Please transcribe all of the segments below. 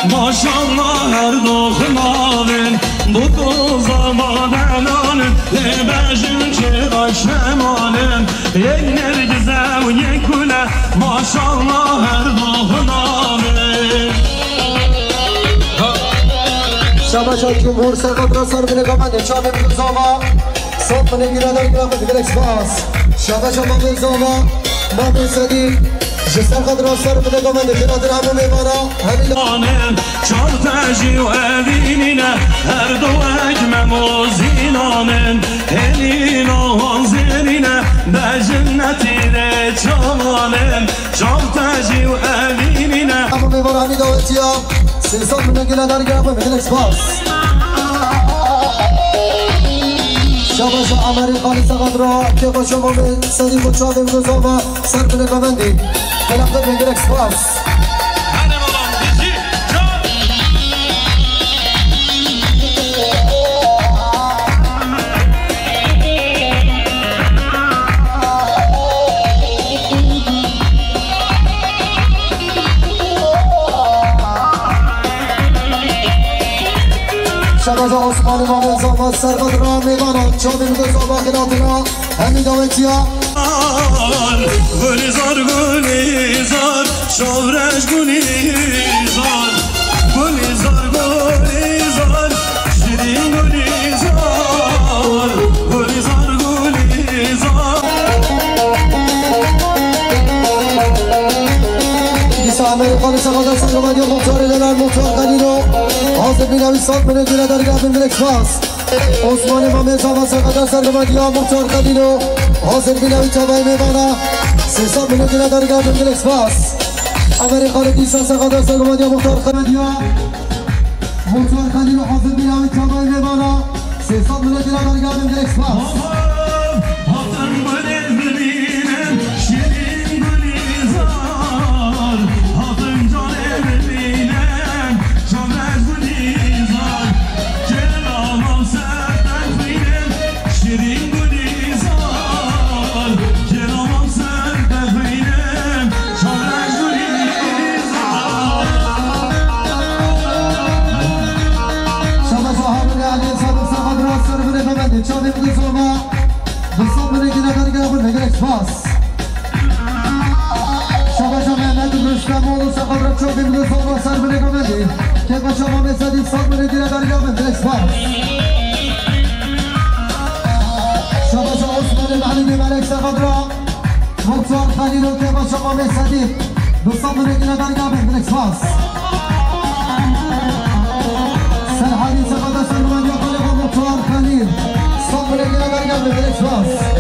ماشالله هر دو خماون بود زمان الانم لبجن که آشمانم یک نرگزه و یک گله ماشالله هر دو خماون شباشا جمهور سرقب را سر بینه گامنده چاوه بگذاما صوت منه گیره داری گرافه بگرکس باز شباشا ما بگذاما ما بگذادی جسر قد را سر بینه گامنده گرادر همو میبارا همین چار تجی و اوینینه هر دو اکمم و زینانن هلین و حاضرینه به جنتینه چانن چار تجی و اوینینه همو میبارا همین داوتی ها سیسان منه گیره داری گرافه بگرکس باز شباشا عمری خالی سقط را که با شما به صدیق و چاوه بگذاما سر بینه گامنده بلقب بگرکس باز شبازا عثمان امام زاما سرقد را میبانم چاوی بگذاما خلاتنا همین داوتی ها گلیزار گلیزار شورش گلیزار گلیزار گلیزار شیرین گلیزار گلیزار گلیزار دیسا عمری خالی سقادا سنگامدی و مختار لبر مختار قلیلو حاضر بینوی ساک منه گیره داری گفتن بلکس باز عثمان امام زاما سقادا سنگامدی و مختار قلیلو حاضر بینوی چاوه میبانا سیسا منه گیره داری گفتن بلکس باز عمری خالی دیسا سقادا سنگامدی و مختار قلیلو مختار قلیلو حاضر بینوی چاوه میبانا سیسا منه گیره داری گفتن بلکس باز چاوی بگذاما بسام منه گیره داری گفتن بگرکس باز شباشا محمد رستم و سقاب را چاوی بگذاما سر منه گفتن که با شما میزدید سال منه گیره داری گفتن بگرکس باز شباشا عثمان محلیمی ملک سقاب را مختار خلیلو که با شما میزدید دوستان منه گیره داری گفتن بگرکس باز سرحالی سقادا سرمانی و خالی با مختار خلیل صبر گیره داری گفتن بگرکس باز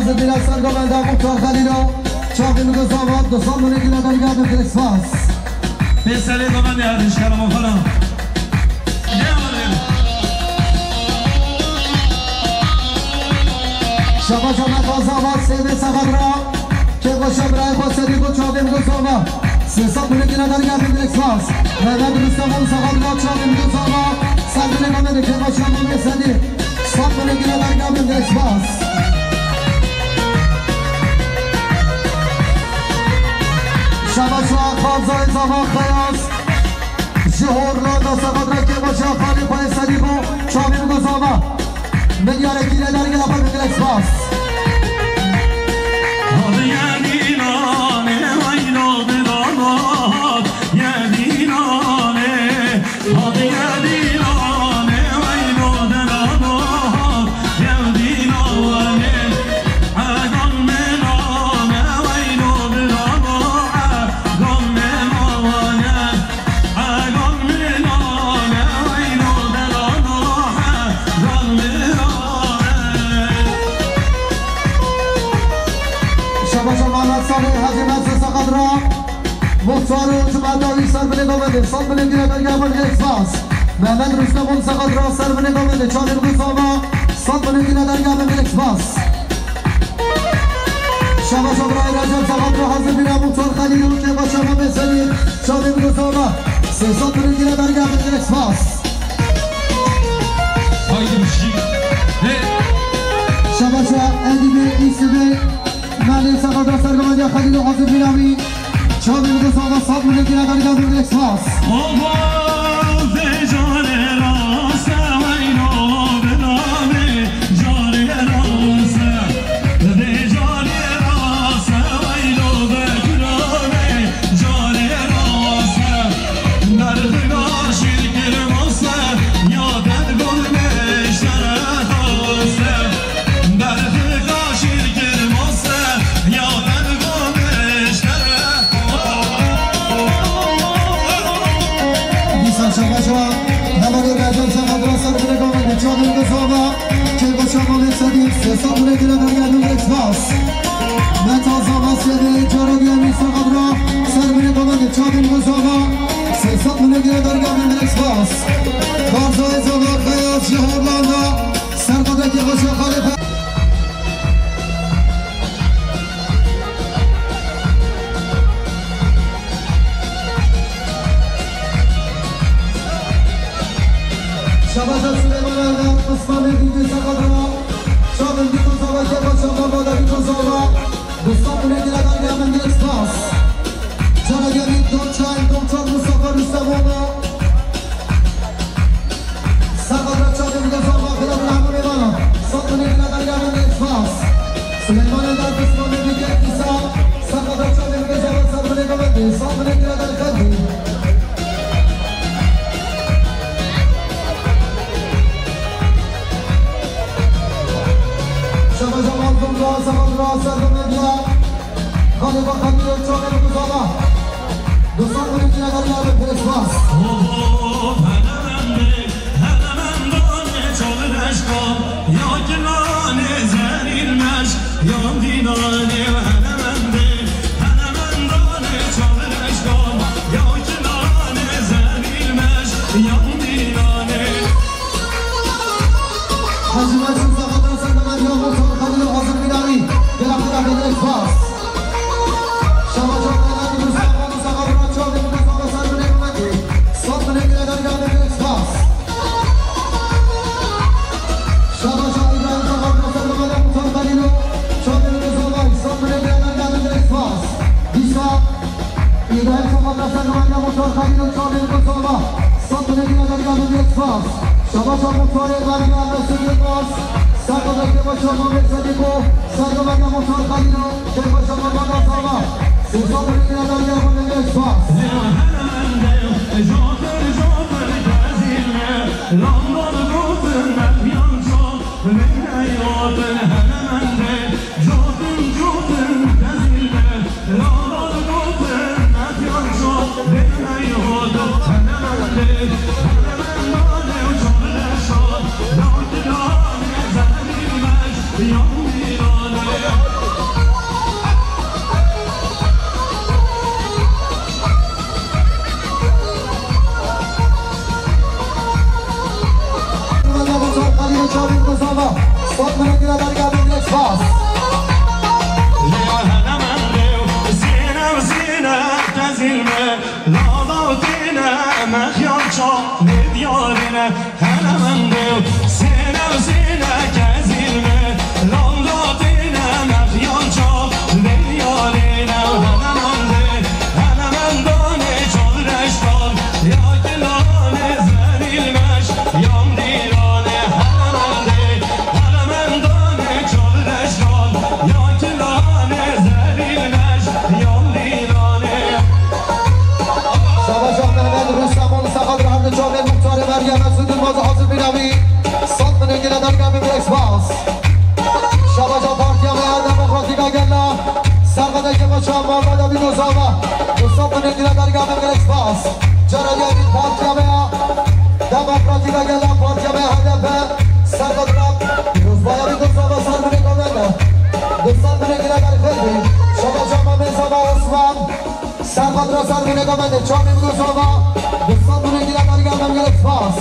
حاضر بینه سرگامنده مختار خلیلو چاقی بگذاما دوستان منه گیره داری گفتن بگرکس باز بساله گامنده هردش کلام و خلا شباشا مقازاما سیبه سقب را که با شبرای با صدیق و چاقی بگذاما سیسا منه گیره داری گفتن بگرکس باز محمد رستم و سقب را چاقی بگذاما سر بینه گامنده که با شما میزدی سب منه گیره داری گفتن بگرکس باز شباشا خانزای زمان خیاس جهور لادا سقاد را که باشه خالی پای صدیق و چاوی بگذاما ملیاره گیره داری گفتن بگرکس باز مختار و جمعه داری سر بله گامنده سال بله گیره داری گفتن بگرکس باز محمد رستم اون سقط را سر به نگاه بده چاله بگذاما صد به نگیره در گمه بلکس باس شما شبرای رجب سقط را حاضر میرم موتور خلیل که با شما بسنید چاله بگذاما 300 به نگیره در گمه بلکس باس شما شما ادیبه ایسیبه مالی سقط را سر گمه خلیل حاضر میرمی چاله بگذاما صد به نگیره در گمه بلکس باس ساتونه گیره در گردون اکسپاس متازاما سیده جارانی امی ساقب را سرمینه گمانده چابین گزاما ساتونه گیره در گردون اکسپاس کارزای زمان خیاز جهارلاندا سرقدر که خوشه خالیفه شبازه سلیمان اردن اسمان دیگه ساقب را شامل بیتوزاوا که با شما بادا بیتوزاوا دوستان بونه گیره در گمه بلکس باس جانگری دوچان مصطفی رستمونا سقط را چاده بیتوزاوا خلال رحمه میمانا صد بونه گیره در گمه بلکس باس سلیمان در بسمان دیگه کیسا سقط را چاده بیتوزاوا صد بونه گمه صد بونه گیره در خدی سقط را سر بمدیا خالی با خالی رو چاقه رو بزاما دوستان بودیم که نگاری آبه بلکس باس هنمندانه چاقه رشکا یا گلانه زرین مش یا دیدانه هنمندانه چاقه رشکا یا گلانه زرین مش یا دیدانه حجمشون سقط را سر بمدیا موتور خالی رو حاضر میداری بلافر بلکس باس شما جانگانی مصطفی سقط را چاقه بزاما سر به نگمندی صد به نگیره در گمه بلکس باس شما ابراهیم سقط را سر بمده موتور خالی رو چاقه بزاما صد به نگیره در گمه بلکس باس دیشا ابراهیم سقط را سر بمده موتور خالی رو چاقه بزاما صد به نگیره در گمه بلکس باس شما موتور برگه رسید باس سرگاه که با شما بسنید و سرگاه موتور خالی رو که با شما بادا ساما 300 بگیره در گمه بلکس باس صد به نگیره در گمه بلکس باس مخیال چا ندیارینه هنمنده سینه سینه کزیلمه لانداتینه مخیال چا ندیارینه هنمندانه چادرش کار یا گلانه زریلمش یام دیرانه هنمندانه چادرش کار یا گلانه زریلمش یام دیرانه شما جانگانی رستمون سقط را هم چاقه مختار مریم از زودون باز حاضر بینمی صد به نگیره در گمه بلکس باس شما جان پارتیا به دموکراتیک اگلا سرقده که با شما بادا بیدوزاما صد به نگیره در گمه بلکس باس جانگانی پارتیا به دموکراتیک اگلا پارتیا به هدف سرقده را روزبایا بیدوزاما سر به نگیره دوستان به نگیره در خیلی شما جان میزاما عثمان سرقده را سر به نگامنده چامی بیدوزاما دوستان به نگیره در گمه هم گرفت فاس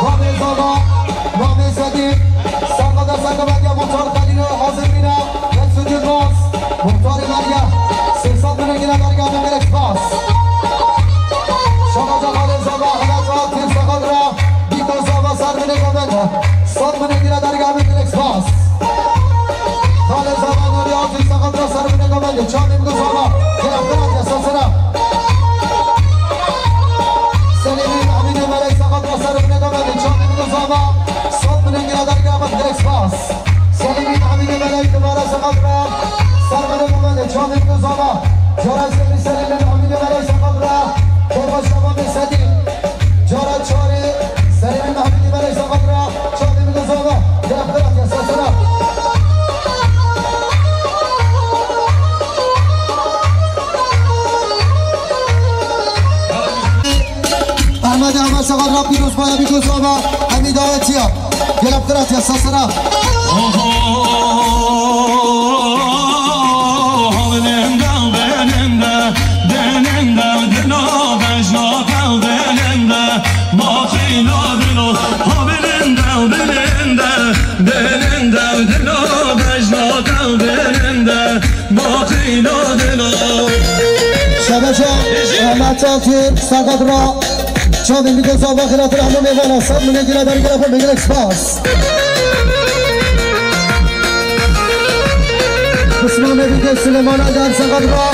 رامز آقا رامز زدی سرقادر سرقبندی مختار قلیل حاضر مینا یک سوجود باز مختار مریم 300 میلیون گیره برگرد هم گرفت فاس شما جمال زبا حلت را تیر سقل را بیتو زبا سر میده گمنده 100 میلیون گیره درگاه هم گرفت فاس خال زبا نوری آتیر سقل را سر میده گمنده چامیم گزاما گرفت برد احساس را سلیمی محمید ملک سقل را سر میده گمنده چامیم گزاما 100 میلیون گیره درگاه هم گرفت فاس سلیمی محمید ملک دوباره سقل را سر میده گمنده چامیم گزاما جارا سلیمی محمید ملک سقل را با شما میسدیم جارا چاری سلیم محمدی برای زمان را چاری میگذارم گرفت برد یا ساسرا احمد احمد سقل را پیروز باید میگذارم حمید آیتیا گرفت برد یا ساسرا شبه احمد تاکیر سقط را چاوی میگذار با خلاف رحمه میوانا 100 میلیون گیره در گرفت میگل اکسپاس بسمان دیگه سلیمان در سقط را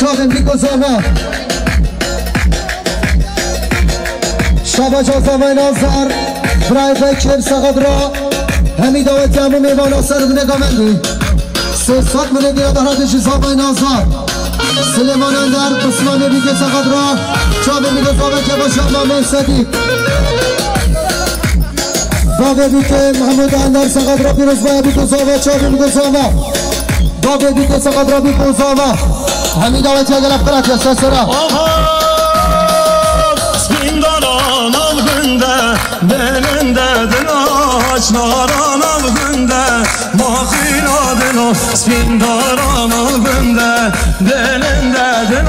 چاوی میگذار شبه زمان آزار برای بکر سقط را حمید آوتی همو میوانا سر نگاه مندی 300 میلیون گیره در حدش زمان آزار سلیمان اندر بسمان دیگه سقط را چاوی میگذاره که با شما میسدید بابه دیگه محمود اندر سقط را پیروز باید بیگذاره چاوی میگذاره بابه دیگه سقط را بیگذاره حمید آوتی اگر افکرات یا سسرا سپینداران آلغنده دلنده دل آشناران آلغنده ما خینا دل سپینداران آلغنده دلنده دل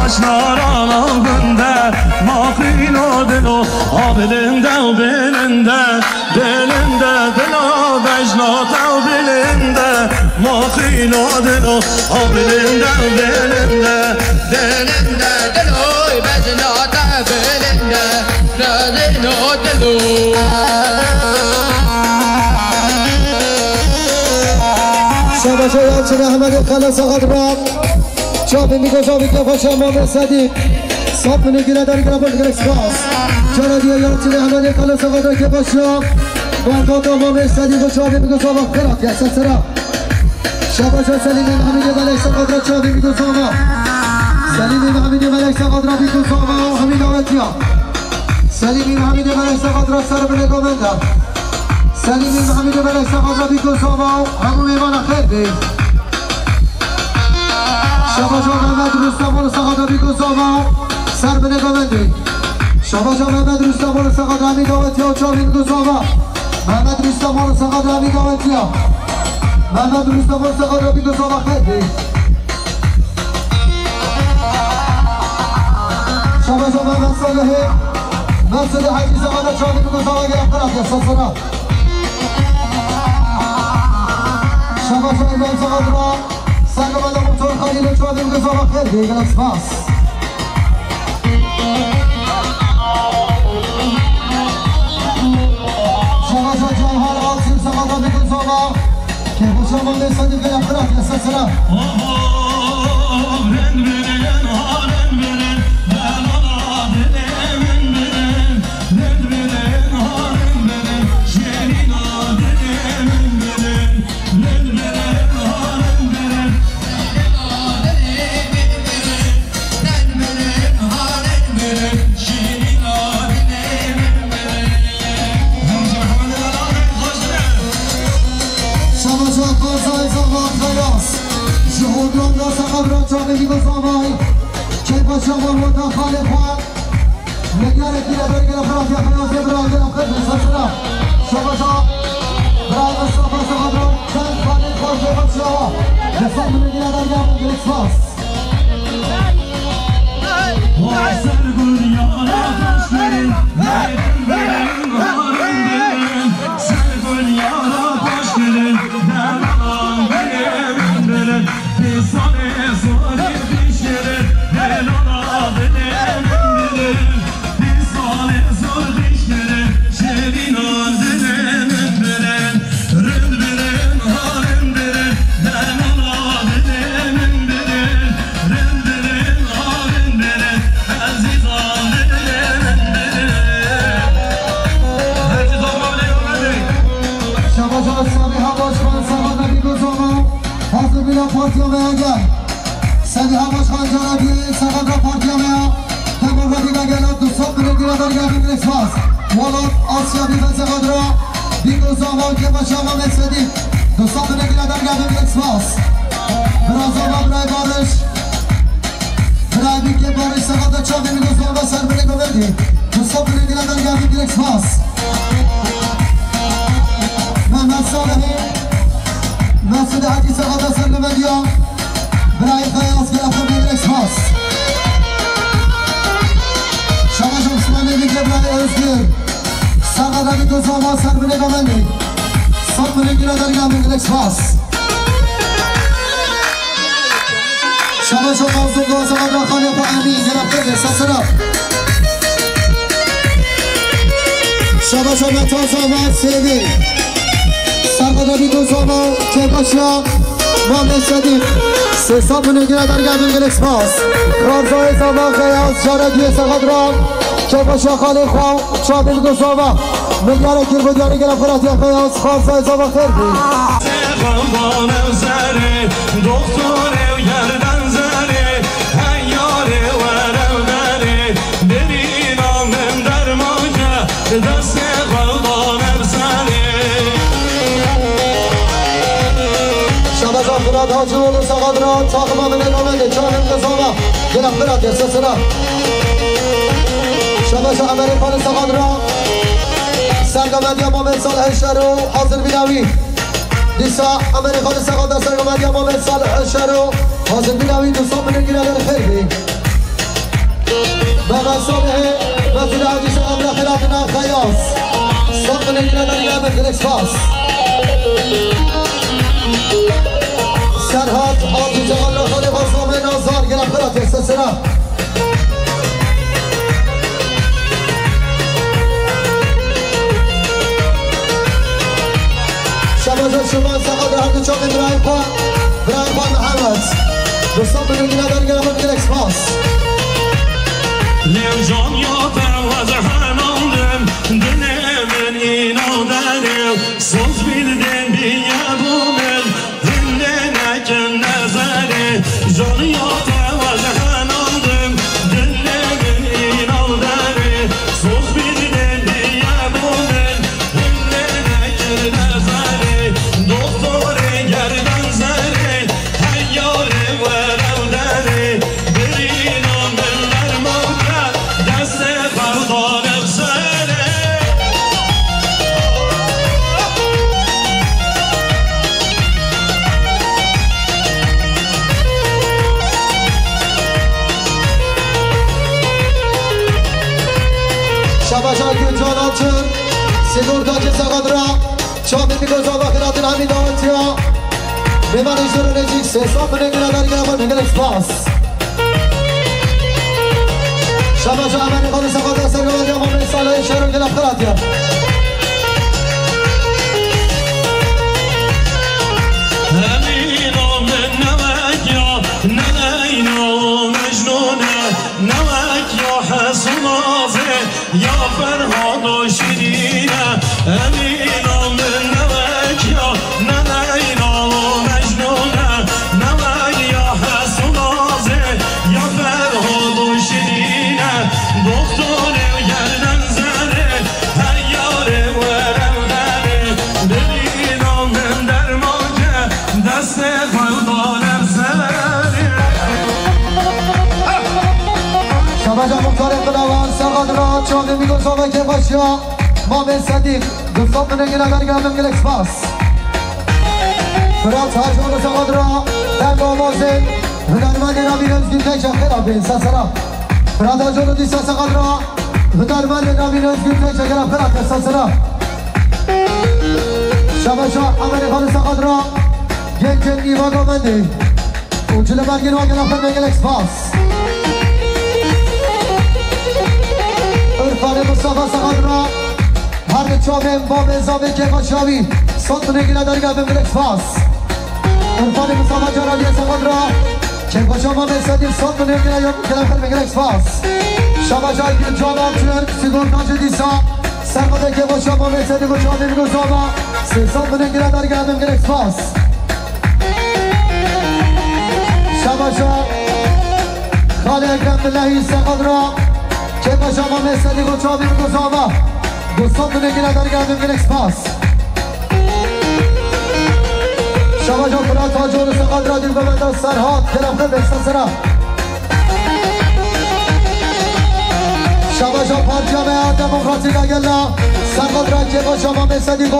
آشناران آلغنده ما خینا دل آبلنده و بلنده دلنده دل بجنات و بلنده ما خینا دل آبلنده و بلنده دلنده دل بجنات بلنده ردنا دلو شبه شاید چه احمد خلا سقط را چاپی میگذاری که با شما میسدید 100 میلیون گیره در گرفت گرفت باز چرا دیگه یاد چه احمد خلا سقط را که با شما با ما میسدید و چاپی میگذار وقت برات یا سسرا شبه شاید سلیمی محمید ملک سقط را چاپی میگذار سلیمی محمید ملک سقط را بیگذار و حمید آوتیا سلیمی محمید ملک سقط را سر به نگاه بندم سلیمی محمید ملک سقط را بیگذار و همون میوان خیر بید شبا جا محمد رستمان سقط را بیگذار و سر به نگاه بندید شبا جا محمد رستمان سقط را حمید آوتیا و چاوی میگذار و محمد رستمان سقط را حمید آوتیا محمد رستمان سقط را بیگذار و خیر بید شبا جا محمد صالحی مرسد حجی زمان چاوی میگذار و گرفترات یا سسرا شما جا امام سقط را سرگمند موتور خلیل و چاوی میگذار و خیر بید گرفت باز شما جا جوهر آسیر سقط را میگذار و که با شما میسدید گرفترات یا سسرا چاوی میگذاری که با شما متخال پاک نگره گیره برگره فرات یا خیاز برای گرم خیلی سسرا شما جا برای مصطفى سقط رو چند خانه خوشه با شما نسان منگیره در گرم گرک فاس سرگون یارا خوش برین سقط را پارتیامیا تمرگاتی بگلات دوستان بنگیره در گردیم اکسپاس والات آسیا بیفن سقط را بیگو زامان که باشه آقا مسدی دوستان بنگیره در گردیم اکسپاس برازاما برای بارش برای بیگه بارش سقط را چاقی میگو زامان سر بنگو بردی دوستان بنگیره در گردیم اکسپاس محمد صالحی مسعود حجی سقط را سر بمدیا برای خیاس گرفتم بگیر اکسپاس شماش عثمانی دیگه برای ازگیر سقط را بیگو زامان سر بنگو بردی صد بنگیره در گردیم اکسپاس شماش موضوع گوز آقا خالی با امین گرفته سسرا شماش متاز آمد سیدی سرقدر بیدو زامان که باشا محمد صدیق سه ساب بنگیره در گردیم اکسپاس رمزای زامان خیاس جاردی سرقدر که باشا خالی خواه چابی بیدو زامان ملیاره گیر بودیاری گرفت راتی خیاس خانزای زامان خیر بی قربانم زره دختره و گردن زره هیاره ورم بره ببینم من در ماجه دست قربانم زره شبه زفرات حاجی بولو سقاد را تاقما من نامده چانم قصامه گرفت برات سسرا شبه شا عمری پان سقاد را سرگمدی امام صالح شروع حاضر بیناوی دیسا امری خان سقاد در سرگمدی امام صالح شروع حاضر بیناوی دوستان بنگیره در خیر بی محمد صالح مسعود حجی سقاد را خلافنا خیاس صد بنگیره در گردیم اکسپاس سرحاد حاجی جوان را خالی خانسامه نازار گرفت برات سسرا شبازه شما سقاد را هر چاق ابراهیم خان محمد دوستان بنگیره در گردیم اکسپاس لوجان یا پرواز هناندم دلمن اینا درم سوز بیلدم بیابومن هنده نکن نظره جان یا پرواز هناندم دلمن اینا درم سوز بیلدم بیابومن هنده نکن نظره دختره گردن زره هیاره ورم دره برینم من در موقع دست قردانم سره شباشا که جانان چون سیدور تاج سقاد را چابی میگوزا و خیرات نمی دانتیا بمانی شروع نجیک سه ساب بنگیره در گردیم اکسپاس شباشا امانی خان سقاد را سرگمدی امام صالح شروع گرفت خیراتیا همینم نمک یا نلینا و مجنونه نمک یا حسنازه یا فرهاد و شیرینه همینم نمک یا نلینا و مجنونه نمک یا حسنازه یا فرهاد و شیرینه دختره گردن زره هیاره ورم دره ببینم من در ماجه دست قلبانم زره شباشا مختار انقلابان سقاد را چابی میگوزا و که باشا محمد صدیق دوستان بنگیره در گردیم اکسپاس فرات حاجی سقاد را تنگ آمازه هنرمندی را بیرنزگی تیشه خیرابین سسرا فرات حاجی دیسا سقاد را هنرمندی را بیرنزگی تیشه گرفت برات سسرا شباشا امری خان سقاد را گنجن ایوان آمنده اونجل برگیر و گرفت بنگیره اکسپاس عرفان مصطفی سقاد را هر چابه با مزابه که باشاوی صد بنگیره در گردیم اکسپاس عرفان مصطفی جرادی سقاد را که باشا ما صدیق صد بنگیره یا گرفت اکسپاس شباشا که جانان چون سیگور ناج دیسا سرقاده که باشا ما صدیق و چابه میگوزاما سه صد بنگیره در گردیم اکسپاس شباشا خاله اکرم باللهی سقاد را که با شما مثلی و چابی گذابا دوستان بنگی نداری گردیم گلکس پاس شما جا فرا تاجور سقاد را دیم گمنده سرهات گرفته بستان سرا شما جا پارچامه دموکراسی نگلا سقاد را که با شما مثلی و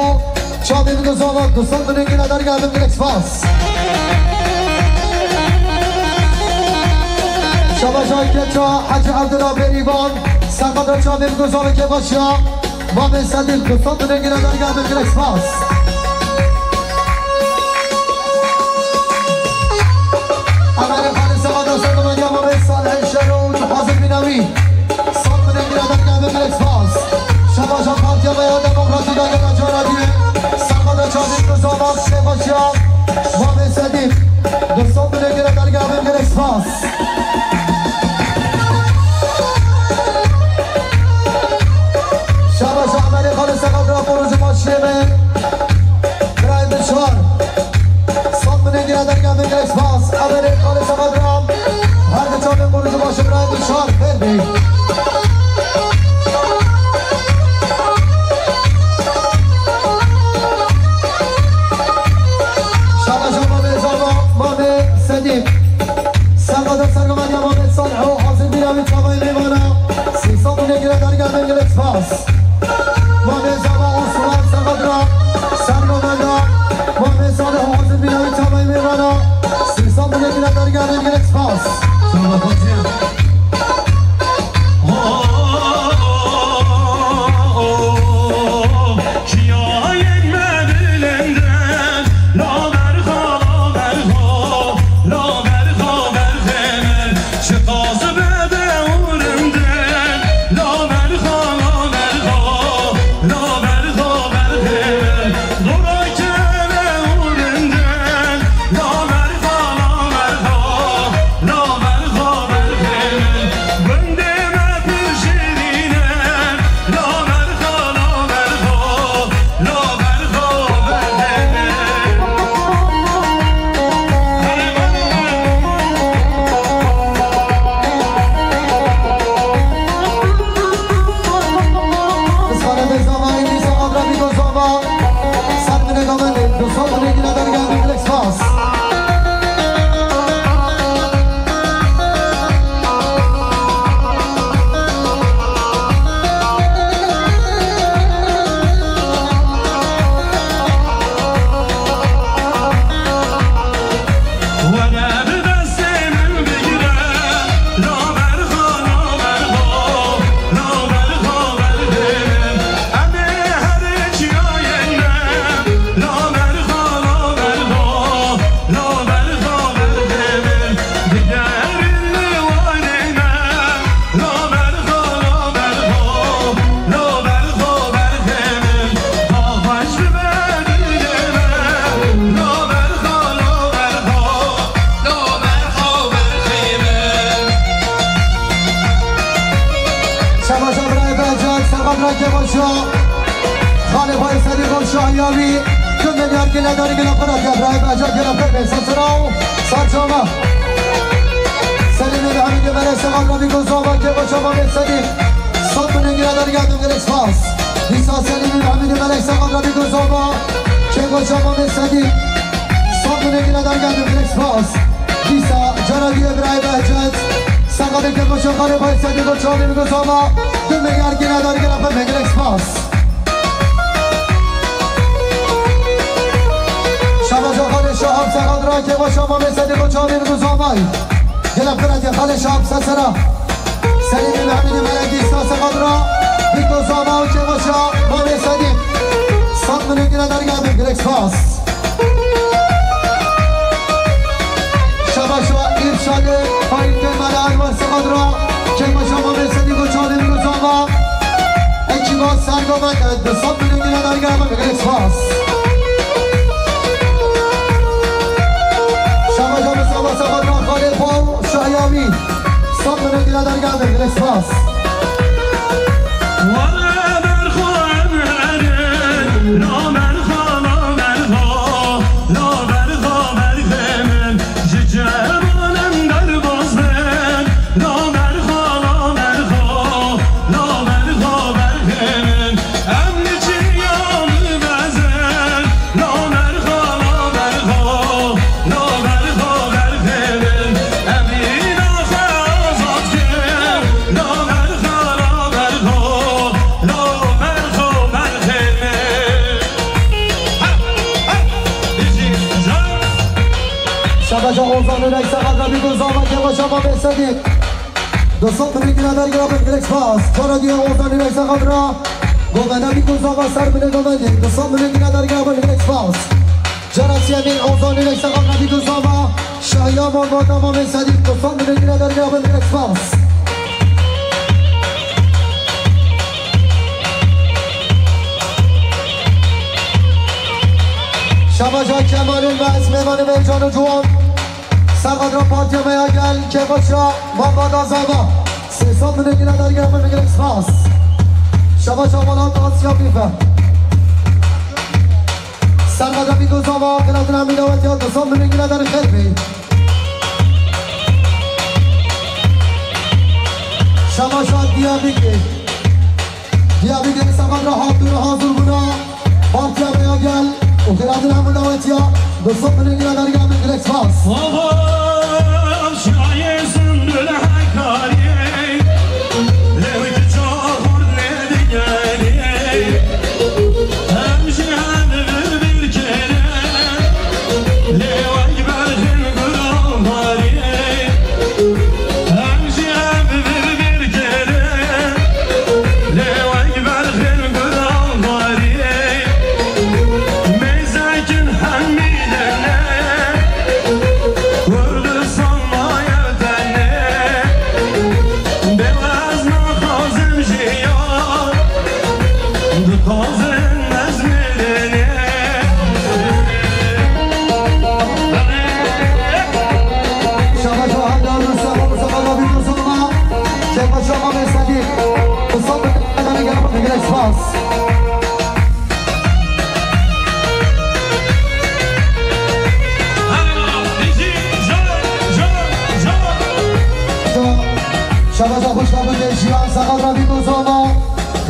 چابی گذابا دوستان بنگی نداری گردیم گلکس پاس شما جای که چا حج عبدالله بریبان سقاد را چابی گذابه که باشا ما به صدیق دوستان بنگی نداری گردیم گلکس پاس نوی سال من ایرادت گرده گلکس پاس شما جا پارتیا باید دموکراسی داگه نجارا دیه سرماده چادیم گذابات سه باشیا ما به صدیق دوستان من ایرادت گرده گلکس پاس شما جا عملی خالص قد را بروز ماشیمه برای بشوار سال من ایرادت گرده گلکس پاس عملی خالص قد را هر دو چابه بروز باشه برای بشوار خیر بی شما جا مامه صدیق سرقادر سرگمانی مامه صالح و حاضر بیرامی چابای لیوانا سیسا بونه گیره در گرمه گلکس پاس مامه زبا اصوان سرقادر سرگمانا مامه صالح و حاضر بیرامی چابای لیوانا سیسا بونه گیره در گرمه گلکس پاس شما خودیم No شما به صدیق دوستان بگیرن در گرام گلکس پاس چرا دیگه اوزانی نیسا قدرا گوگنه بیکوز آقا سر بله گوگنه دوستان بگیرن در گرام گلکس پاس جراسی امین اوزانی نیسا قدرا بیکوز آقا شایان با تمام صدیق دوستان بگیرن در گرام گلکس پاس شما جا کمالون و اسمیمان میجان و جوان سرقدر پارتی میاگل که باشا محمد آزاما سیسان بگیرن در گرام گلکس پاس شما جا مالات آسیا بیفه سرقدر بیدوز آما قلتون همین آوت یاد دوستان بگیرن در خلبی شما جا دیابیگی سرقدر حاضر حاضر بنا پارتی میاگل و قلتون همین آوت یاد دوستان بگیرن در گرام گلکس پاس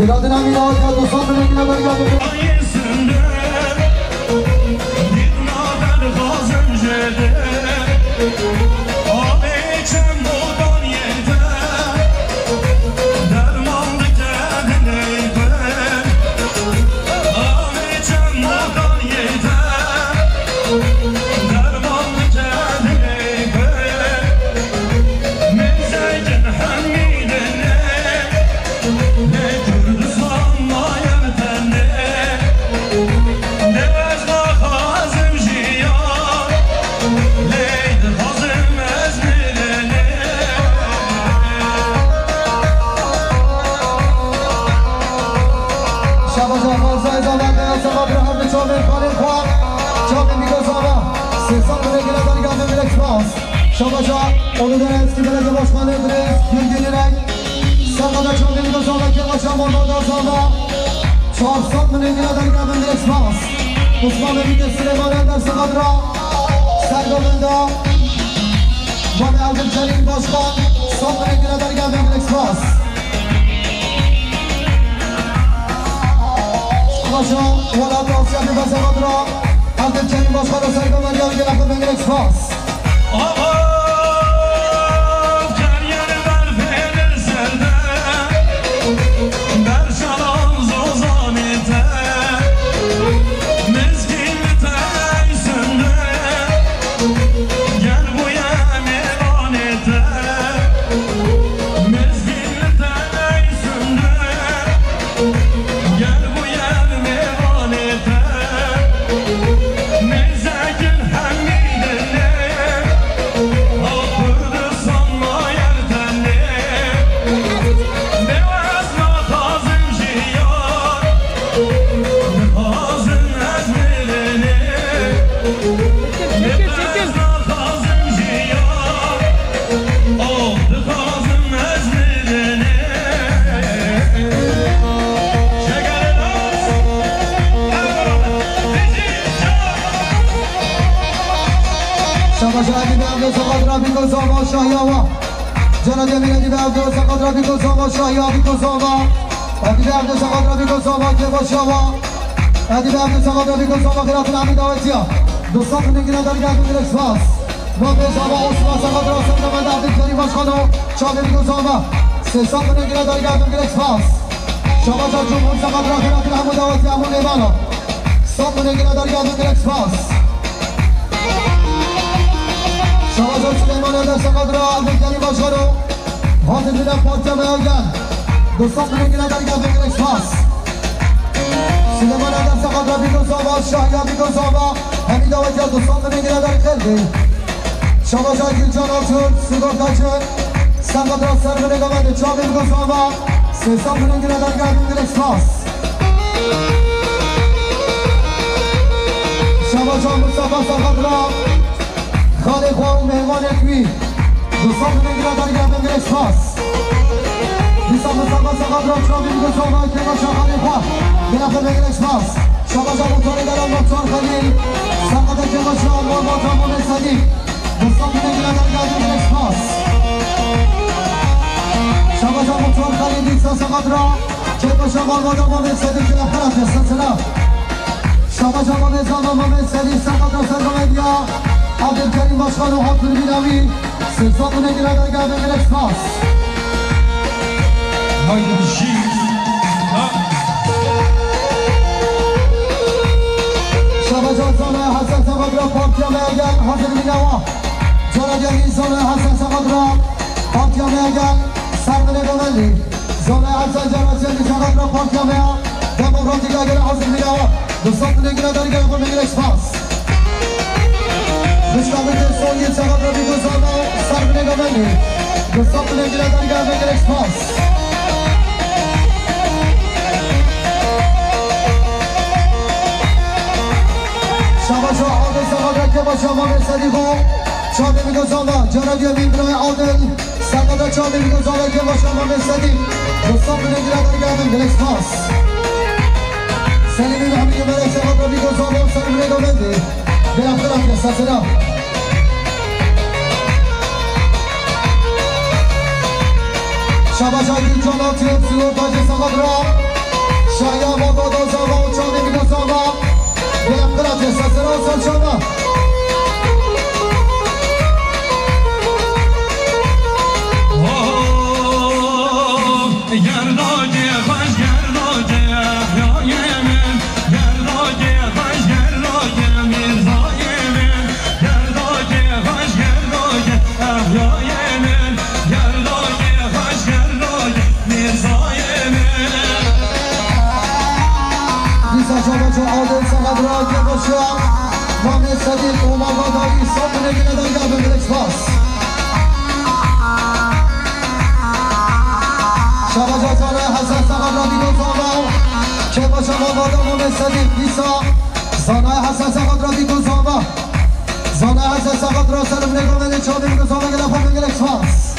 Gradın amina ya dostum bugüne böyle geldim. Şabaşa, onu da eski belediye başkanı Edres, Gülgelerek, Sakada Çavdeli Gözava, Kevaşa, Mordoğan Zava, Çarşat Münegila'dan geldim Esmas, Osman Ebi'de Süleyman Ender Sakadra, Sergolunda, Bani Abdülkerim Başkan, Sat Münegila'dan geldim Esmas. Şabaşa, Valat Asya Biba Sakadra, Abdülkerim Başkanı Sergolunda geldim Esmas. Cenab-ı Emine Abdü Sakat Rabbi Kozama Şahya Abdü Kozama Hadi Abdü Sakat Rabbi Kozama Kevaşava Hadi Abdü Sakat Rabbi Kozama Kıratın Amin Davetiya Dostan Kınıkına Dargâdın Direkt Spas Mabez Hava Osman Sakat Rasan Mehmet Abdülkerim Başkanı Çağdeli Kozama Sesan Kınıkına Dargâdın Direkt Spas Şabaşa Cumhur Sakat Kıratın Amin Davetiya Amin Eyvallah San Kınıkına Dargâdın Direkt Spas شواجه سلیمان در سقاد را عبدالکریم باشارو حاضر بیدن پارتیا میاگن دوستان بینگیره در گفت اکسپاس سلیمان در سقاد را بیگوز آبا شاهیا بیگوز آبا همین داوتی ها دوستان بینگیره در خیلی شواجه گیلجان آتون سیگار تاچه سقاد را سر بینگامنده چا بیگوز آبا سیستان بینگیره در گفت اکسپاس شواجه مصطفى سقاد را خالی خواه و مهمان اکوی دوستان بینگیره در گفت اکسپاس دیسا مصطفى سقاد را چا بیگوز آبا که باشا خالی خواه گرفت بگیر اکسپاس شواجه موتوری دارم مختار خلیل سقاد که باشا با تمام صدیق دوستان بینگیره در گفت اکسپاس شواجه موتور خلیل دیسا سقاد را که باشا با تمام صدیق گرفت رفت سلسله شواجه محمد صدیق سقاد را سرگمدیا عبدالکریم باشخان و حاضر بیناوی سلسان بینگیره در گفت اکسپاس هایده بشید شواجه زانه حسن سقاد را پارتیا میاگن حاضر بیناوا جانجانی زانه حسن سقاد را پارتیا میاگن سرمنه گمندی زانه حسن جانجانی سقاد را پارتیا میا دموکراتیک اگر حاضر بیناوا دوستان بینگیره در گفت اکسپاس بشنامید سونی سقاد را بیگوز آبا سرمنه گمندی دوستان بینگیره در گفت اکسپاس شواجه عادل سقاد را که با شما صدیق و چاده بیگوز آبا جانبی بیبرای عادل سقاد را چاده بیگوز آبا که با شما صدیق دوستان بینگیره در گفت اکسپاس سلیمی و همیه برای سقاد را بیگوز آبا سرمنه گمندی گرفته رفته سلسله شواجه گیلجان آتیب سیور تاج سقاد را شایا بابا دوز آبا و چاده بیگوز آبا گرفته رفته سلسله و سلسله گرداجه خوش گرداجه احیای من گرداجه خوش گرداجه میرزای من گرداجه خوش گرداجه احیای من گرداجه خوش گرداجه میرزای من دیسا شواجه عادل سقاد را که باشا محمد صدیق و مبادایی صبح بینگیره در گفت اکسپاس شواجه زانه حسن سقاد را بیگوز آبا که باشا مبادا محمد صدیق دیسا زانه حسن سقاد را بیگوز آبا زانه حسن سقاد را سرمنه گمنده چا بیگوز آبا گرفت بگیر اکسپاس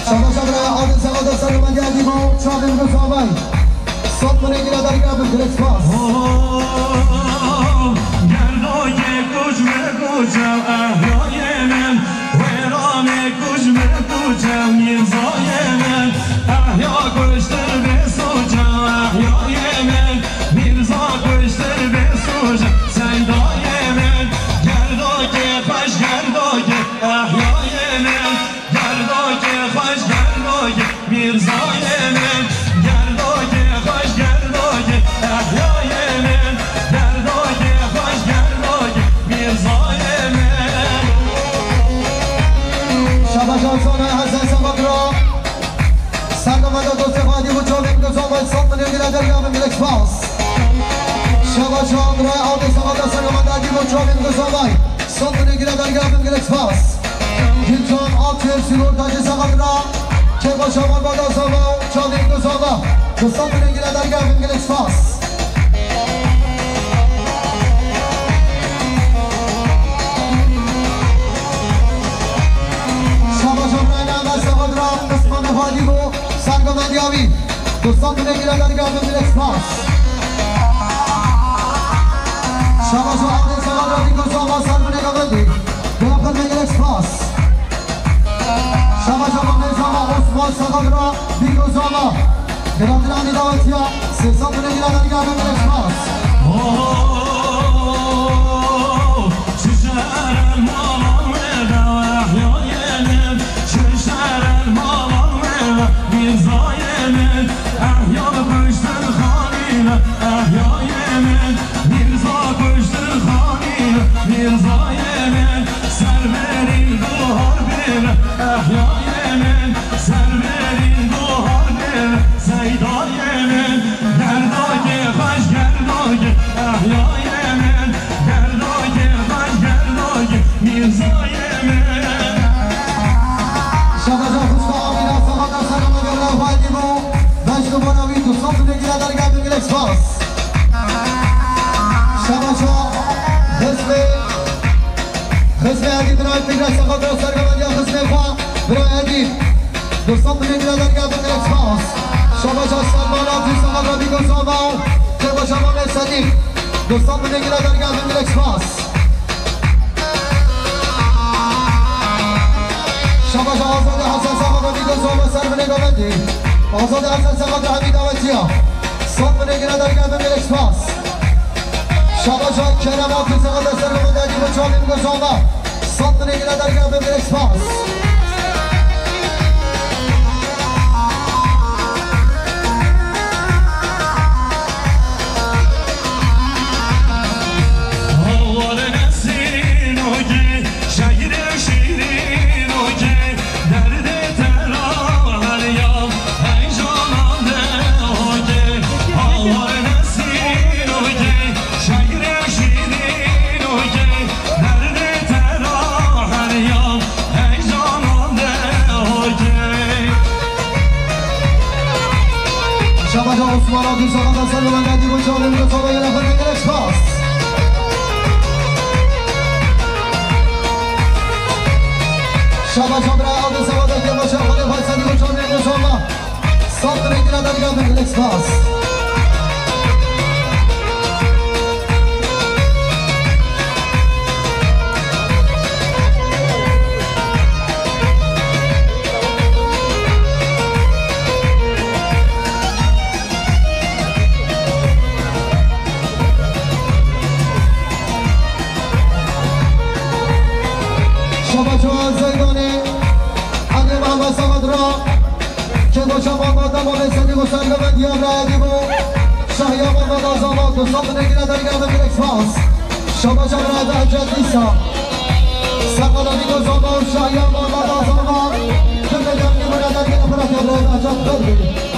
شواجه برای عادل سقاد را سرمنده عدیم و چا بیگوز آبا صبح بینگیره در گفت اکسپاس گرداجه کش بکشم احیای من ویران کش بکشم میرزای من احیا کشتر بسوچم احیای من میرزا کشتر بسوچم سیدای من گرداجه خوش گرداجه احیای من گرداجه خوش گرداجه میرزای من گرداجه خوش گرداجه احیای من گرداجه خوش گرداجه میرزای من شواجه زانه حسن سقاد را سرگمنده دوست خواهدی و چا بیگوز آبا صبح بینگیره در گفت اکسپاس شواجه برای عادل سقاد را سرگمنده عدیم و چا بیگوز آبا صبح بینگیره در گفت اکسپاس گیلجان آتیب سیگور تاج سقاد را که با شما بادا آبا چا بیگوز آبا دوستان بینگیره در گفت اکسپاس شواجه برای نعمت سقاد را قسمان حالی و سرگمندی آوی دوستان بینگیره در گفت اکسپاس شواجه عبدال سقاد را بیگوز آبا سرمنه گمندی گرفت بگیر اکسپاس شواجه محمد زاما عثمان سقاد را بیگوز آبا گرفترانی دعوتی ها سلسان بینگیره در گفت اکسپاس شجر الماما احیای من شجر الماما میرزای من احیا کشتر خان احیای من سر برین دوهار من سیدای من گردای خوش گردای احیای من گردای خوش گردای میرزای من شبجا خوشبا آمینا فقط از سلام گرم فایدیمو داشتو بانوی تو صف نگیره در گردن گلکس پاس شبجا خسم عدید برای فکر سخات را سرگمندی خسم خواه برای عدید دوستان بگیره در گردن گلکس پاس شبجا سلمان آتی سخات را بیگو سامان که با شمان صدیق دوستان بگیره در گردن گلکس پاس شبجا آزاد حسن سخات را بیگو سامان سر بنگامندی آزاد حسن سخات را حمید آوتیا صف بگیره در گردن گلکس پاس شبجا کرمات سخات را سرگمندی با چالی بیگو سامان صف بگیره در گردن گلکس پاس عثمان آقی ساقط از سر من گردی گوش آدمی که صابه یه نفر نگرش پاس شبا برای آدم سواده که باشه خالی فایسادی گوش آدمی گوش آدم صاف نگیره در گردن گلکس پاس شهیام آمد از آماد دوستان بنگیره در گردن گلکس پاس شما جمعه در حجت نیستا سقلامی گذامد شهیام آمد از آماد که بگم نمونه در گردن گلکس پاس